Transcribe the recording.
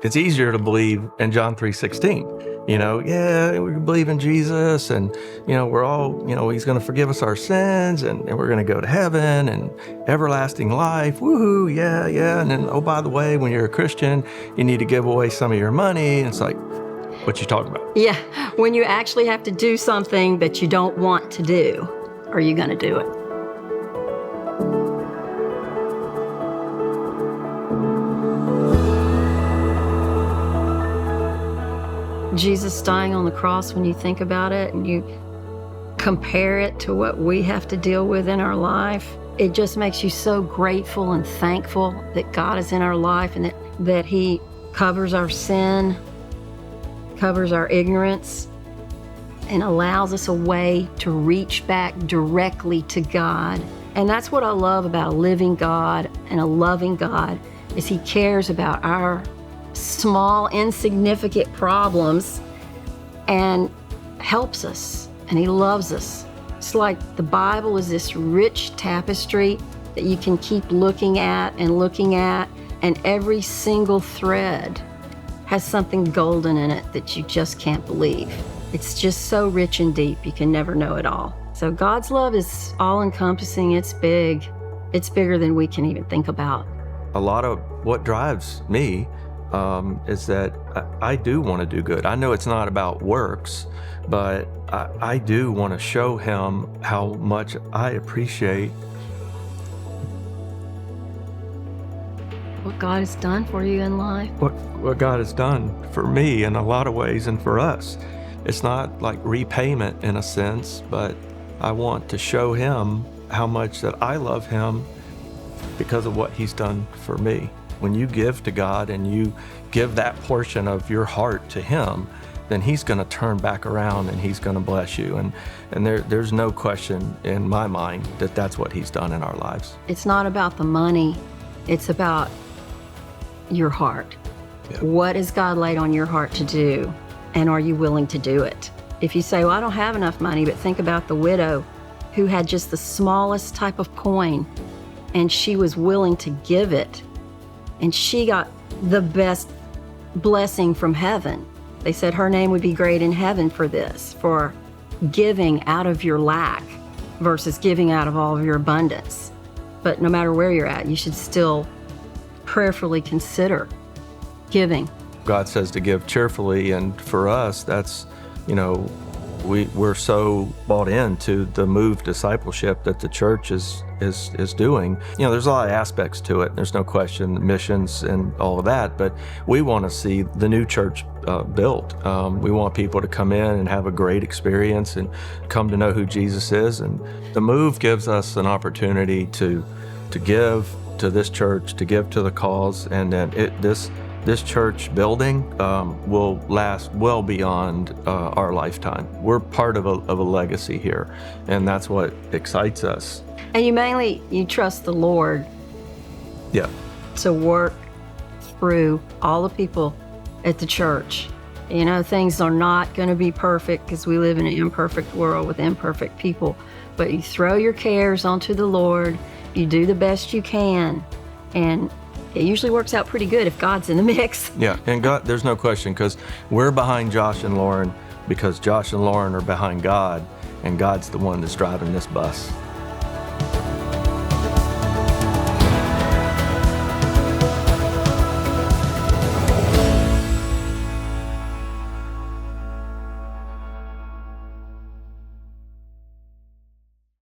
It's easier to believe in John 3:16. Yeah, we believe in Jesus and, we're all, he's going to forgive us our sins and we're going to go to heaven and everlasting life. Woohoo, yeah, yeah. And then, oh, by the way, when you're a Christian, you need to give away some of your money. And it's like, what you talking about? Yeah, when you actually have to do something that you don't want to do, are you going to do it? Jesus dying on the cross, when you think about it and you compare it to what we have to deal with in our life, it just makes you so grateful and thankful that God is in our life and that He covers our sin, covers our ignorance, and allows us a way to reach back directly to God. And that's what I love about a living God and a loving God, is He cares about our small, insignificant problems and helps us, and He loves us. It's like the Bible is this rich tapestry that you can keep looking at, and every single thread has something golden in it that you just can't believe. It's just so rich and deep, you can never know it all. So God's love is all-encompassing. It's big. It's bigger than we can even think about. A lot of what drives me is that I do want to do good. I know it's not about works, but I do want to show Him how much I appreciate what God has done for you in life. What God has done for me in a lot of ways and for us. It's not like repayment in a sense, but I want to show Him how much that I love Him because of what He's done for me. When you give to God and you give that portion of your heart to Him, then He's going to turn back around and He's going to bless you. And there's no question in my mind that that's what He's done in our lives. It's not about the money. It's about your heart. Yeah. What has God laid on your heart to do? And are you willing to do it? If you say, well, I don't have enough money, but think about the widow who had just the smallest type of coin, and she was willing to give it. And she got the best blessing from heaven. They said her name would be great in heaven for this, for giving out of your lack versus giving out of all of your abundance. But no matter where you're at, you should still prayerfully consider giving. God says to give cheerfully, and for us, that's, we're so bought into the move discipleship that the church is doing. There's a lot of aspects to it. There's no question, missions and all of that, but we want to see the new church built. We want people to come in and have a great experience and come to know who Jesus is. And the move gives us an opportunity to give to this church, to give to the cause, and then this church building will last well beyond our lifetime. We're part of a legacy here, and that's what excites us. And you trust the Lord. Yeah. To work through all the people at the church. Things are not going to be perfect because we live in an imperfect world with imperfect people. But you throw your cares onto the Lord, you do the best you can, and it usually works out pretty good if God's in the mix. Yeah, and God, there's no question, because we're behind Josh and Lauren because Josh and Lauren are behind God, and God's the one that's driving this bus.